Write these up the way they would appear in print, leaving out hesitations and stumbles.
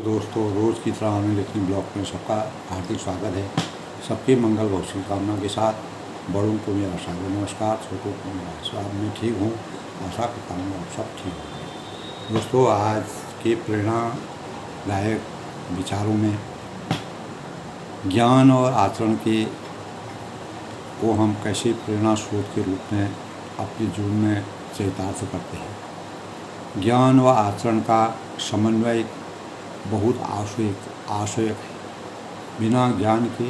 दोस्तों, रोज़ की तरह हमें लेकिन ब्लॉग में सबका हार्दिक स्वागत है। सबके मंगल व शुभकामना के साथ बड़ों को मेरा सादर नमस्कार, छोटों को मेरा आशीर्वाद। मैं ठीक हूँ, आशा करता हूँ आप सब ठीक होंगे। दोस्तों, आज के प्रेरणादायक विचारों में ज्ञान और आचरण के को हम कैसे प्रेरणा स्रोत के रूप में अपने जीवन में चरितार्थ करते हैं। ज्ञान व आचरण का समन्वय बहुत आवश्यक है। बिना ज्ञान के,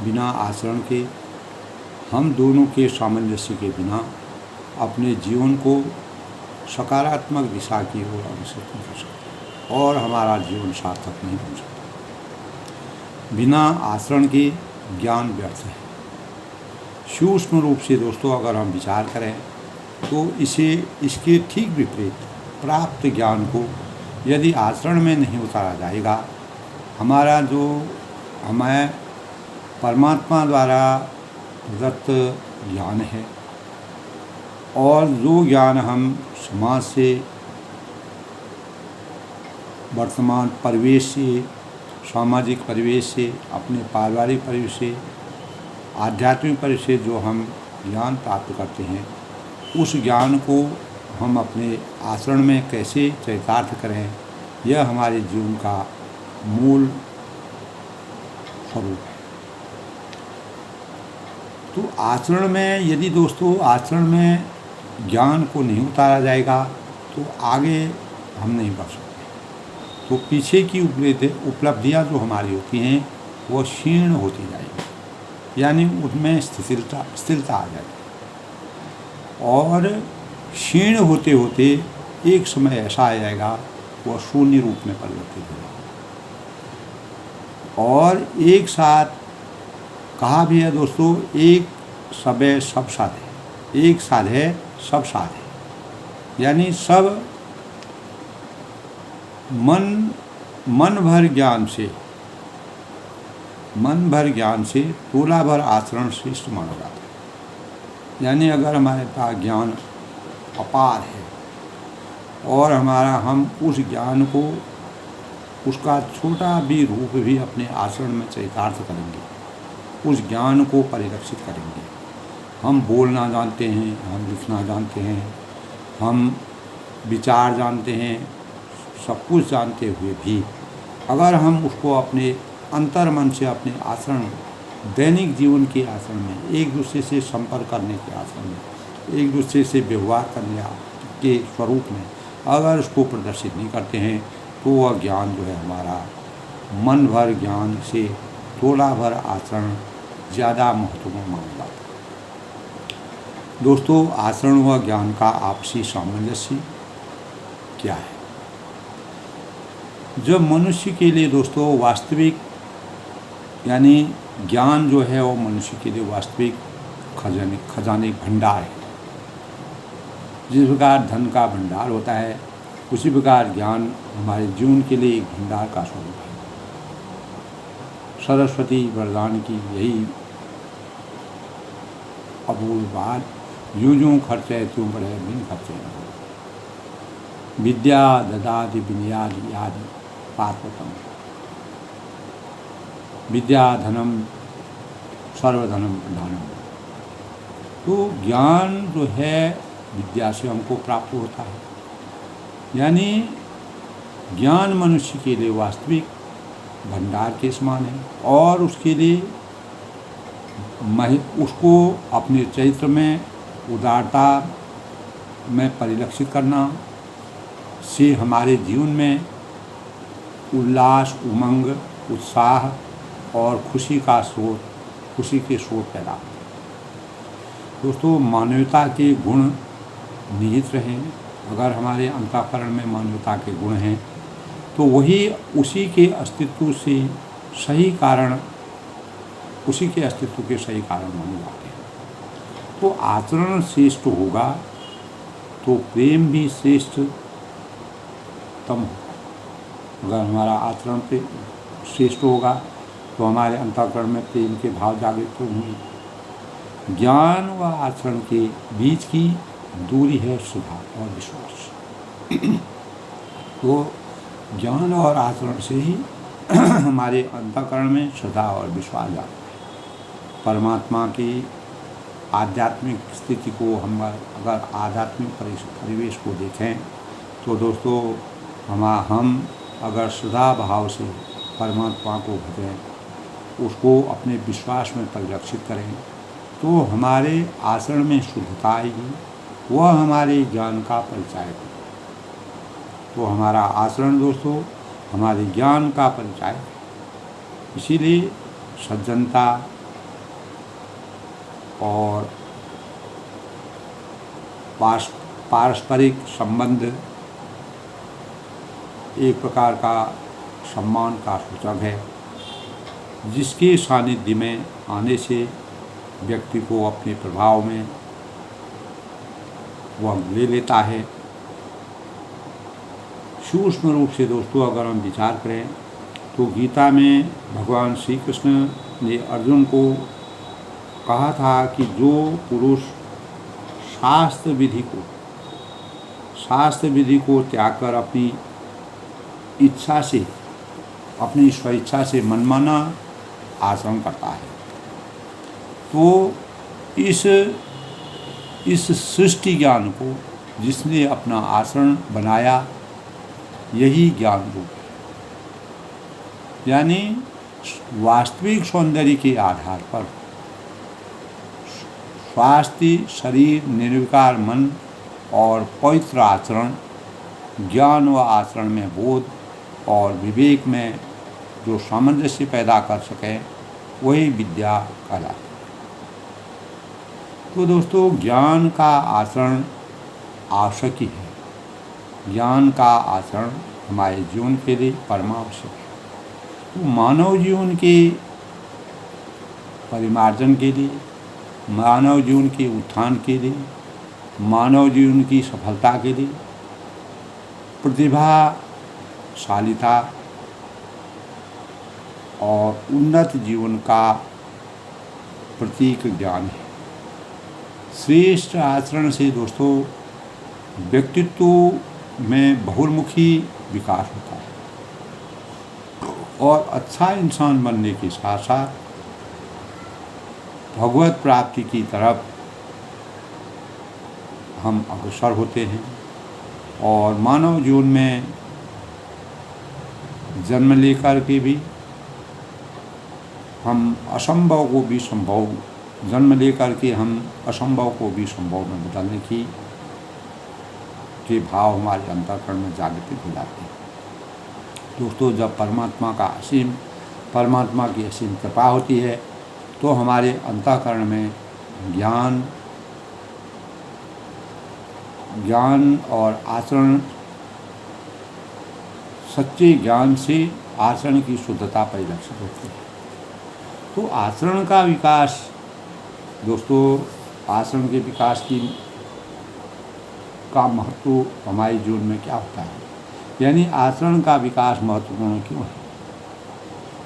बिना आचरण के, हम दोनों के सामंजस्य के बिना अपने जीवन को सकारात्मक दिशा की ओर अग्रसर नहीं कर सकते और हमारा जीवन सार्थक नहीं बन सकता। बिना आचरण के ज्ञान व्यर्थ है। सूक्ष्म रूप से दोस्तों अगर हम विचार करें तो इसके ठीक विपरीत प्राप्त ज्ञान को यदि आचरण में नहीं उतारा जाएगा, हमें परमात्मा द्वारा प्रदत्त ज्ञान है और जो ज्ञान हम समाज से, वर्तमान परिवेश से, सामाजिक परिवेश से, अपने पारिवारिक परिवेश से, आध्यात्मिक परिवेश से जो हम ज्ञान प्राप्त करते हैं, उस ज्ञान को हम अपने आचरण में कैसे चरितार्थ करें, यह हमारे जीवन का मूल स्वरूप है। तो आचरण में यदि दोस्तों आचरण में ज्ञान को नहीं उतारा जाएगा तो आगे हम नहीं बढ़ सकते। तो पीछे की उपलब्धियां जो हमारी होती हैं वो क्षीण होती जाएगी, यानी उनमें स्थिरता आ जाएगी और क्षीण होते होते एक समय ऐसा आ जाएगा वह शून्य रूप में परिवर्तित हो जाएगा। और एक साथ कहा भी है दोस्तों, एक सबे सब साधे, एक साधे सब साधे, यानी सब मन भर ज्ञान से तोला भर आचरण श्रेष्ठ माना जाता है। यानी अगर हमारे पास ज्ञान अपार है और हम उस ज्ञान को, उसका छोटा भी रूप भी अपने आचरण में चरितार्थ करेंगे, उस ज्ञान को परिलक्षित करेंगे। हम बोलना जानते हैं, हम लिखना जानते हैं, हम विचार जानते हैं, सब कुछ जानते हुए भी अगर हम उसको अपने अंतर्मन से, अपने आचरण, दैनिक जीवन के आचरण में, एक दूसरे से संपर्क करने के आचरण में, एक दूसरे से व्यवहार करने के स्वरूप में अगर उसको प्रदर्शित नहीं करते हैं तो वह ज्ञान जो है हमारा मन भर ज्ञान से तोला भर आचरण ज़्यादा महत्वपूर्ण माना जाता है। दोस्तों, आचरण व ज्ञान का आपसी सामंजस्य क्या है? जब मनुष्य के लिए दोस्तों वास्तविक, यानी ज्ञान जो है वो मनुष्य के लिए वास्तविक खजाने भंडार है। जिस प्रकार धन का भंडार होता है, उसी प्रकार ज्ञान हमारे जीवन के लिए एक भंडार का स्वरूप है। सरस्वती वरदान की यही अपूर्व बात, यूं खर्चे त्यों बढ़े, बिन खर्चे न हो। विद्या ददाति विनयादि आदि पात्रतम, विद्या धनम सर्वधनम प्रधानम। तो ज्ञान जो है विद्या से हमको प्राप्त होता है, यानी ज्ञान मनुष्य के लिए वास्तविक भंडार के समान है और उसके लिए उसको अपने चरित्र में उदारता में परिलक्षित करना से हमारे जीवन में उल्लास, उमंग, उत्साह और खुशी के स्रोत पैदा होते हैं। दोस्तों, मानवता के गुण निहित रहें। अगर हमारे अंतःकरण में मानवता के गुण हैं तो वही उसी के अस्तित्व के सही कारण माने जाते हैं। तो आचरण श्रेष्ठ होगा तो प्रेम भी श्रेष्ठतम होगा। अगर हमारा आचरण पे श्रेष्ठ होगा तो हमारे अंतःकरण में प्रेम के भाव जागृत होंगे। ज्ञान व आचरण के बीच की दूरी है श्रद्धा और विश्वास। तो ज्ञान और आचरण से ही हमारे अंतःकरण में श्रद्धा और विश्वास आता है। परमात्मा की आध्यात्मिक स्थिति को हम अगर आध्यात्मिक परिवेश को देखें तो दोस्तों हम अगर श्रद्धा भाव से परमात्मा को भजें, उसको अपने विश्वास में परिलक्षित करें, तो हमारे आचरण में शुद्धता आएगी, वह हमारे ज्ञान का परिचायक है। तो हमारा आचरण दोस्तों हमारे ज्ञान का परिचायक है। इसीलिए सज्जनता और पारस्परिक संबंध एक प्रकार का सम्मान का सूचक है, जिसके सानिध्य में आने से व्यक्ति को अपने प्रभाव में वह ले लेता है। सूक्ष्म रूप से दोस्तों अगर हम विचार करें तो गीता में भगवान श्री कृष्ण ने अर्जुन को कहा था कि जो पुरुष शास्त्र विधि को त्याग कर अपनी इच्छा से, अपनी स्वेच्छा से मनमाना आचरण करता है, तो इस सृष्टि ज्ञान को जिसने अपना आचरण बनाया, यही ज्ञान रूप है। यानी वास्तविक सौंदर्य के आधार पर स्वास्थ्य शरीर, निर्विकार मन और पवित्र आचरण, ज्ञान व आचरण में बोध और विवेक में जो सामंजस्य पैदा कर सके, वही विद्या कहलाती है। तो दोस्तों ज्ञान का आचरण आवश्यक ही है। ज्ञान का आचरण हमारे जीवन के लिए परमावश्यक है। तो मानव जीवन के परिमार्जन के लिए, मानव जीवन के उत्थान के लिए, मानव जीवन की सफलता के लिए प्रतिभाशालिता और उन्नत जीवन का प्रतीक ज्ञान है। श्रेष्ठ आचरण से दोस्तों व्यक्तित्व में बहुमुखी विकास होता है और अच्छा इंसान बनने के साथ साथ भगवत प्राप्ति की तरफ हम अग्रसर होते हैं। और मानव जीवन में जन्म लेकर के भी हम असंभव को भी संभव, जन्म लेकर के हम असंभव को भी संभव में बदलने के भाव हमारे अंतःकरण में जागृत हो जाते हैं। दोस्तों जब परमात्मा की असीम कृपा होती है तो हमारे अंतःकरण में ज्ञान और आचरण, सच्चे ज्ञान से आचरण की शुद्धता परिलक्षित होती है। तो आचरण का विकास दोस्तों, आचरण के विकास का महत्व हमारे जीवन में क्या होता है, यानी आचरण का विकास महत्वपूर्ण क्यों है?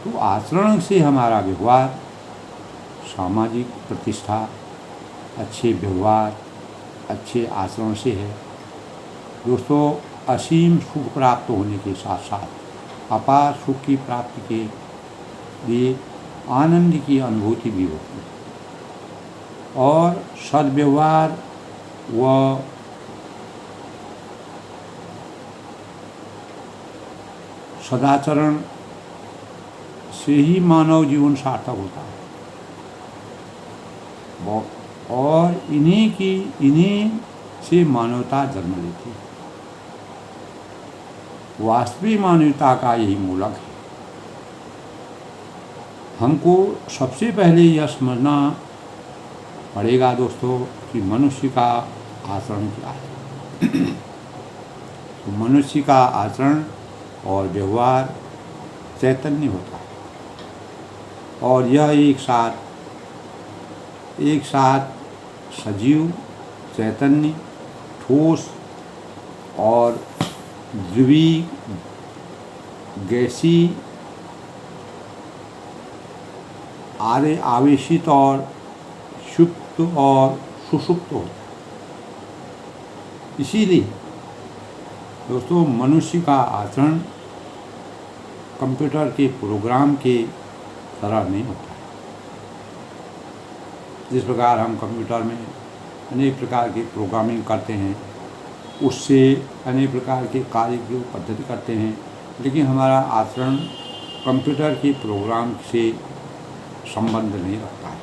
तो आचरण से हमारा व्यवहार, सामाजिक प्रतिष्ठा, अच्छे व्यवहार, अच्छे आचरण से है दोस्तों असीम सुख प्राप्त होने के साथ साथ अपार सुख की प्राप्ति के लिए आनंद की अनुभूति भी होती है। और सद्व्यवहार व सदाचरण से ही मानव जीवन सार्थक होता है और इन्हीं से मानवता जन्म लेती है। वास्तविक मानवता का यही मूलक है। हमको सबसे पहले यह समझना पड़ेगा दोस्तों कि मनुष्य का आचरण क्या है। तो मनुष्य का आचरण और व्यवहार चैतन्य होता है और यह एक साथ सजीव, चैतन्य, ठोस और ध्रुवी, गैसी, आवेशित और सुप्त और सुषुप्त होता है। इसीलिए दोस्तों मनुष्य का आचरण कंप्यूटर के प्रोग्राम के तरह नहीं होता है। जिस प्रकार हम कंप्यूटर में अनेक प्रकार की प्रोग्रामिंग करते हैं, उससे अनेक प्रकार के कार्य की पद्धति करते हैं, लेकिन हमारा आचरण कंप्यूटर के प्रोग्राम से संबंध नहीं रखता है।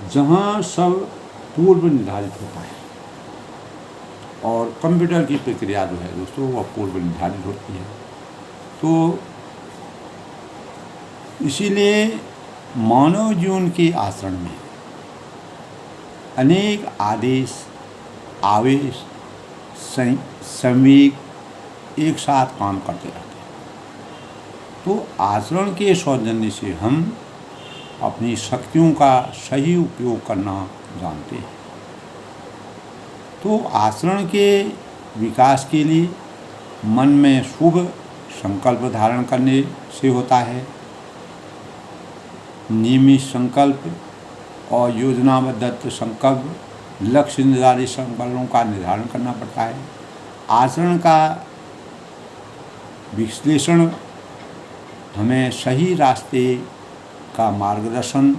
जहाँ सब पूर्व निर्धारित होता है और कंप्यूटर की प्रक्रिया जो है दोस्तों वह पूर्व निर्धारित होती है, तो इसीलिए मानव जीवन के आचरण में अनेक आदेश, आवेश, संवेग एक साथ काम करते रहते हैं। तो आचरण के सौजन्य से हम अपनी शक्तियों का सही उपयोग करना जानते हैं। तो आचरण के विकास के लिए मन में शुभ संकल्प धारण करने से होता है। नियमित संकल्प और योजनाबद्ध संकल्प, लक्ष्य निर्धारित संकल्पों का निर्धारण करना पड़ता है। आचरण का विश्लेषण हमें सही रास्ते का मार्गदर्शन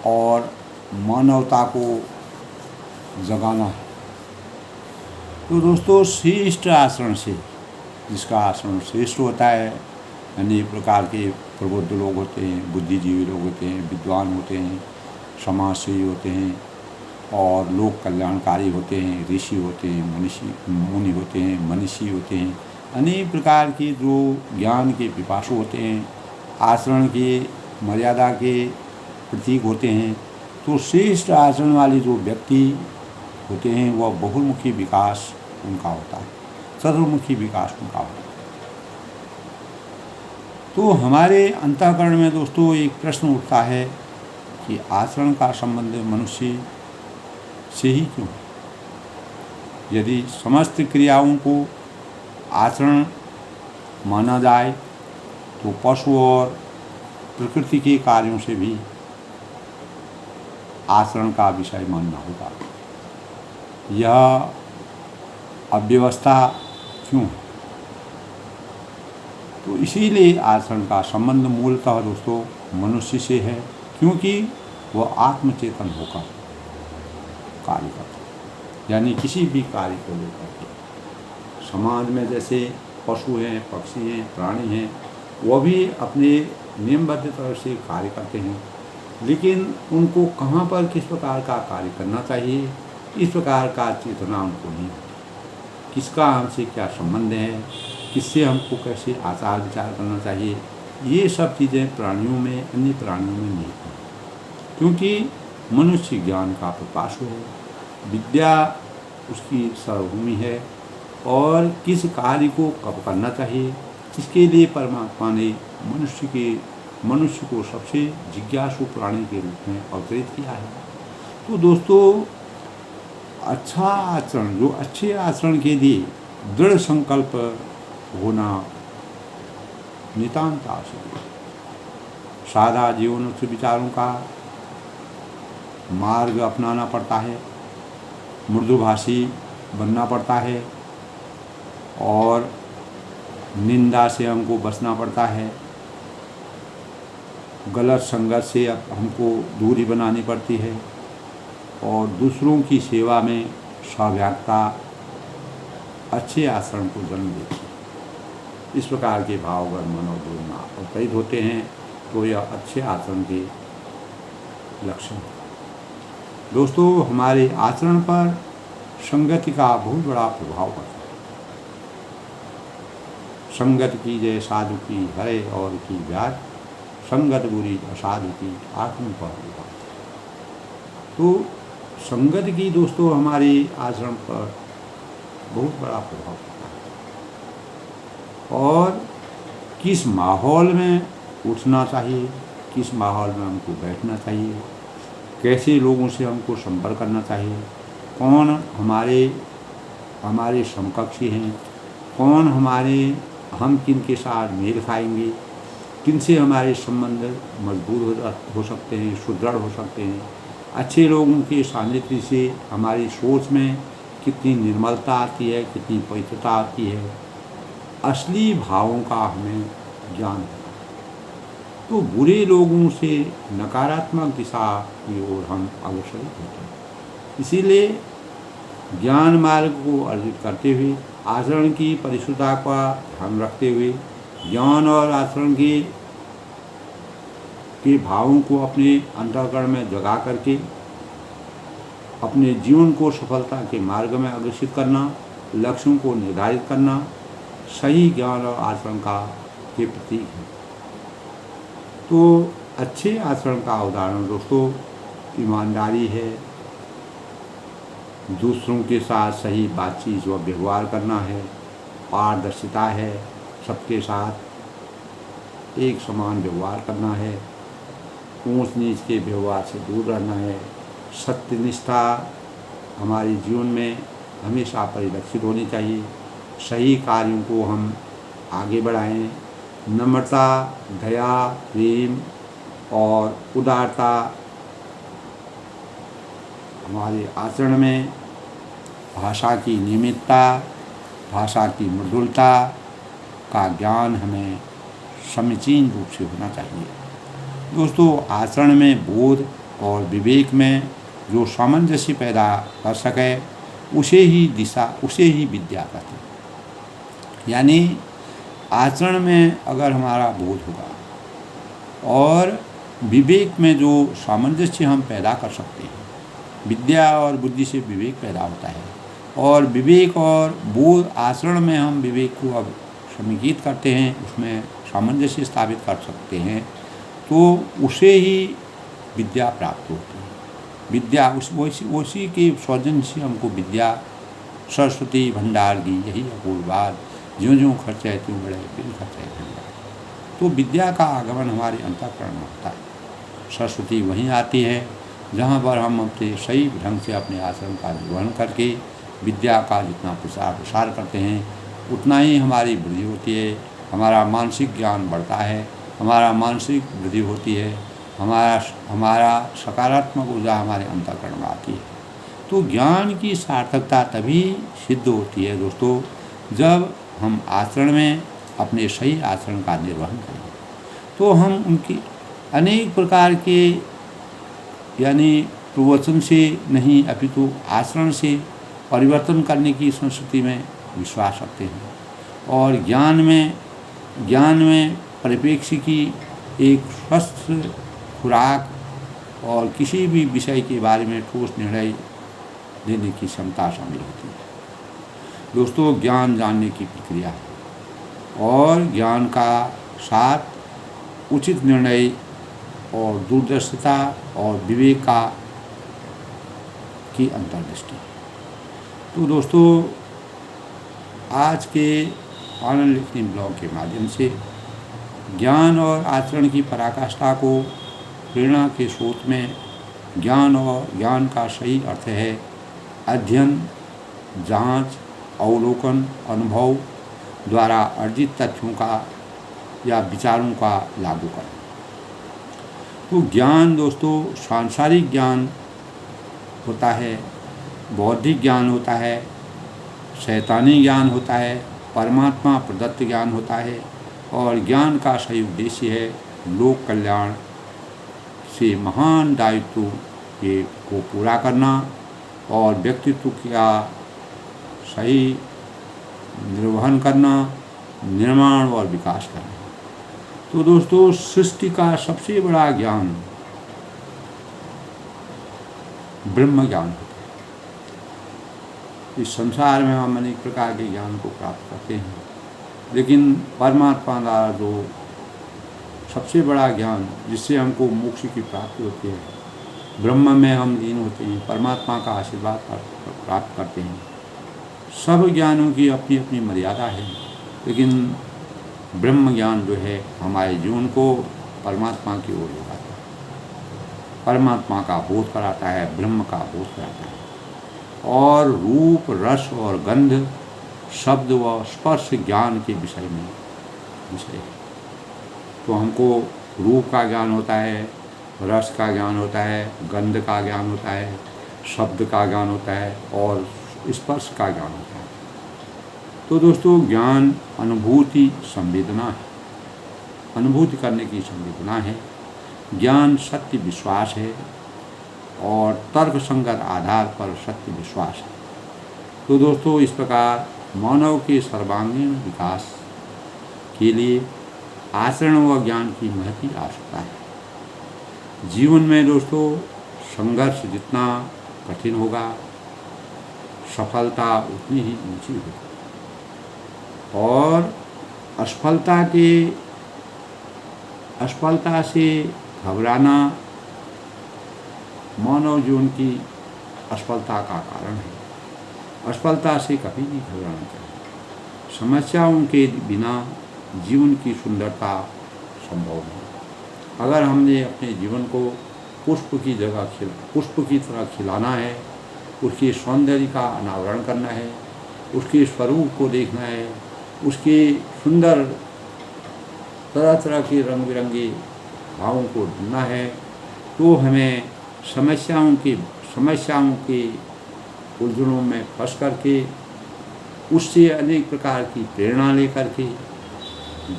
और मानवता को जगाना है। तो दोस्तों श्रेष्ठ आचरण से, जिसका आचरण श्रेष्ठ होता है, अनेक प्रकार के प्रबुद्ध लोग होते हैं, बुद्धिजीवी लोग होते हैं, विद्वान होते हैं, समाजसेवी होते हैं और लोक कल्याणकारी होते हैं, ऋषि होते हैं, मुनि होते हैं, मनीषी होते हैं, अनेक प्रकार के जो ज्ञान के पिपासु होते हैं, आचरण के मर्यादा के प्रतीक होते हैं। तो श्रेष्ठ आचरण वाले जो व्यक्ति होते हैं वह बहुमुखी विकास उनका होता है, सर्वमुखी विकास उनका होता है। तो हमारे अंतःकरण में दोस्तों एक प्रश्न उठता है कि आचरण का संबंध मनुष्य से ही क्यों है? यदि समस्त क्रियाओं को आचरण माना जाए तो पशु और प्रकृति के कार्यों से भी आचरण का विषय मानना होगा। यह अव्यवस्था क्यों है? तो इसीलिए आचरण का संबंध मूलतः दोस्तों मनुष्य से है, क्योंकि वह आत्मचेतन होकर कार्य करता है। यानी किसी भी कार्य को लेकर के समाज में जैसे पशु हैं, पक्षी हैं, प्राणी हैं, वह भी अपने नियमबद्ध तरह से कार्य करते हैं, लेकिन उनको कहाँ पर किस प्रकार का कार्य करना चाहिए, इस प्रकार का चेतना उनको नहीं होती। किसका हमसे क्या संबंध है, किससे हमको कैसे आचार विचार करना चाहिए, ये सब चीज़ें प्राणियों में, अन्य प्राणियों में नहीं हैं, क्योंकि मनुष्य ज्ञान का पिपासु है, विद्या उसकी सर्वभूमि है और किस कार्य को कब करना चाहिए, इसके लिए परमात्मा ने मनुष्य को सबसे जिज्ञासु प्राणी के रूप में अवतरित किया है। तो दोस्तों अच्छा आचरण, जो अच्छे आचरण के लिए दृढ़ संकल्प होना नितांत आवश्यक है। सादा जीवन उच्च विचारों का मार्ग अपनाना पड़ता है, मृदुभाषी बनना पड़ता है और निंदा से हमको बचना पड़ता है, गलत संगत से हमको दूरी बनानी पड़ती है और दूसरों की सेवा में सौभाग्यता अच्छे आचरण को जन्म देती है। इस प्रकार के भाव अगर मनोदूर में अवतरित होते हैं तो यह अच्छे आचरण के लक्षण हैं। दोस्तों हमारे आचरण पर संगति का बहुत बड़ा प्रभाव पड़ता है। संगत की जय साधु की हरे और की व्याज, संगत बुरी असाधु की आत्म पर। तो संगत की दोस्तों हमारे आचरण पर बहुत बड़ा प्रभाव पड़ता है और किस माहौल में उठना चाहिए, किस माहौल में हमको बैठना चाहिए, कैसे लोगों से हमको संपर्क करना चाहिए, कौन हमारे समकक्षी हैं, कौन हम किन के साथ मेल खाएंगे, किन से हमारे संबंध मजबूत हो सकते हैं, सुदृढ़ हो सकते हैं, अच्छे लोगों के सानिध्य से हमारी सोच में कितनी निर्मलता आती है, कितनी पवित्रता आती है, असली भावों का हमें ज्ञान होता है। तो बुरे लोगों से नकारात्मक दिशा की ओर हम अग्रसरित होते हैं। इसीलिए ज्ञान मार्ग को अर्जित करते हुए आचरण की परिशुद्धता का ध्यान रखते हुए ज्ञान और आचरण के भावों को अपने अंतःकरण में जगा करके अपने जीवन को सफलता के मार्ग में अग्रसित करना, लक्ष्यों को निर्धारित करना सही ज्ञान और आचरण का के प्रतीक है। तो अच्छे आचरण का उदाहरण दोस्तों ईमानदारी है, दूसरों के साथ सही बातचीत व व्यवहार करना है, पारदर्शिता है, सबके साथ एक समान व्यवहार करना है, ऊंच नीच के व्यवहार से दूर रहना है, सत्यनिष्ठा हमारे जीवन में हमेशा परिलक्षित होनी चाहिए, सही कार्यों को हम आगे बढ़ाएं, नम्रता, दया, प्रेम और उदारता हमारे आचरण में, भाषा की नियमितता, भाषा की मृदुलता का ज्ञान हमें समीचीन रूप से होना चाहिए। दोस्तों आचरण में बोध और विवेक में जो सामंजस्य पैदा कर सके उसे ही विद्या कहते हैं। यानी आचरण में अगर हमारा बोध होगा और विवेक में जो सामंजस्य हम पैदा कर सकते हैं, विद्या और बुद्धि से विवेक पैदा होता है और विवेक और बोध आचरण में हम विवेक को अब समेकित करते हैं, उसमें सामंजस्य स्थापित कर सकते हैं, तो उसे ही विद्या प्राप्त होती है। विद्या उसी के सौजन्य से हमको विद्या सरस्वती भंडार की यही अपूर्व बात, ज्यों ज्यों खर्चे त्यों बड़े बिन खर्चे भंडार। तो विद्या का आगमन हमारे अंतःकरण में होता है। सरस्वती वहीं आती है जहाँ पर हम अपने सही ढंग से अपने आचरण का निर्वहन करके विद्या का जितना प्रसार करते हैं उतना ही हमारी वृद्धि होती है, हमारा मानसिक ज्ञान बढ़ता है, हमारा मानसिक वृद्धि होती है, हमारा सकारात्मक ऊर्जा हमारे अंतःकरण में आती है। तो ज्ञान की सार्थकता तभी सिद्ध होती है दोस्तों जब हम आचरण में अपने सही आचरण का निर्वहन करें। तो हम उनकी अनेक प्रकार के यानी प्रवचन से नहीं अपितु आचरण से परिवर्तन करने की संस्कृति में विश्वास रखते हैं और ज्ञान में परिप्रेक्ष्य की एक स्वस्थ खुराक और किसी भी विषय के बारे में ठोस निर्णय लेने की क्षमता शामिल होती है। दोस्तों ज्ञान जानने की प्रक्रिया है और ज्ञान का साथ उचित निर्णय और दूरदर्शिता और विवेक की अंतर्दृष्टि। तो दोस्तों आज के आनंद लिखनी ब्लॉग के माध्यम से ज्ञान और आचरण की पराकाष्ठा को प्रेरणा के स्रोत में ज्ञान का सही अर्थ है अध्ययन, जांच, अवलोकन, अनुभव द्वारा अर्जित तथ्यों का या विचारों का लागू करना। तो ज्ञान दोस्तों सांसारिक ज्ञान होता है, बौद्धिक ज्ञान होता है, शैतानी ज्ञान होता है, परमात्मा प्रदत्त ज्ञान होता है और ज्ञान का सही उद्देश्य है लोक कल्याण से महान दायित्व को पूरा करना और व्यक्तित्व का सही निर्वहन करना, निर्माण और विकास करना। तो दोस्तों सृष्टि का सबसे बड़ा ज्ञान ब्रह्म ज्ञान होता है। इस संसार में हम अनेक प्रकार के ज्ञान को प्राप्त करते हैं, लेकिन परमात्मा द्वारा जो सबसे बड़ा ज्ञान जिससे हमको मोक्ष की प्राप्ति होती है, ब्रह्म में हम लीन होते हैं, परमात्मा का आशीर्वाद प्राप्त करते हैं। सब ज्ञानों की अपनी अपनी मर्यादा है, लेकिन ब्रह्म ज्ञान जो है हमारे जीवन को परमात्मा की ओर लगाता है, परमात्मा का बोध कराता है, ब्रह्म का बोध कराता है और रूप, रस और गंध, शब्द व स्पर्श ज्ञान के विषय में है। तो हमको रूप का ज्ञान होता है, रस का ज्ञान होता है, गंध का ज्ञान होता है, शब्द का ज्ञान होता है और स्पर्श का ज्ञान होता है। तो दोस्तों, ज्ञान अनुभूति संवेदना है, अनुभूति करने की संवेदना है। ज्ञान सत्य विश्वास है और तर्क संगत आधार पर सत्य विश्वास है। तो दोस्तों, इस प्रकार मानव के सर्वांगीण विकास के लिए आचरण व ज्ञान की महती आवश्यकता है। जीवन में दोस्तों, संघर्ष जितना कठिन होगा, सफलता उतनी ही ऊंची होगी। और असफलता से घबराना मानव जीवन की असफलता का कारण है। असफलता से कभी नहीं घबराना चाहिए। समस्याओं के बिना जीवन की सुंदरता संभव नहीं। अगर हमने अपने जीवन को पुष्प की तरह खिलाना है, उसके सौंदर्य का अनावरण करना है, उसके स्वरूप को देखना है, उसके सुंदर तरह तरह के रंग बिरंगे भावों को ढूंढना है, तो हमें समस्याओं के उलझनों में फंस करके उससे अनेक प्रकार की प्रेरणा लेकर के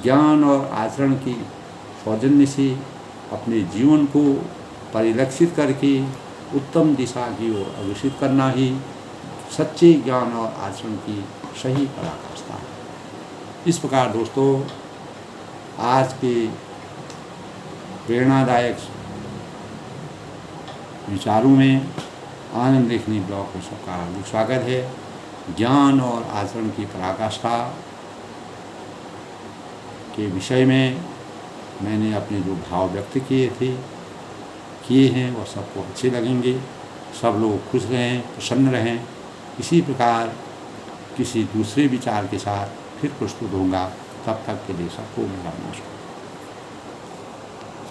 ज्ञान और आचरण की सौजन्य से अपने जीवन को परिलक्षित करके उत्तम दिशा की ओर अग्रसित करना ही सच्चे ज्ञान और आचरण की सही पराकाष्ठा है। इस प्रकार दोस्तों, आज के प्रेरणादायक विचारों में आनंद लेखनी ब्लॉग में सबका हार्दिक स्वागत है। ज्ञान और आचरण की पराकाष्ठा के विषय में मैंने अपने जो भाव व्यक्त किए हैं वह सबको अच्छे लगेंगे। सब लोग खुश रहें, प्रसन्न रहें। इसी प्रकार किसी दूसरे विचार के साथ फिर प्रस्तुत होऊंगा। तब तक के लिए सबको मेरा नमस्कार।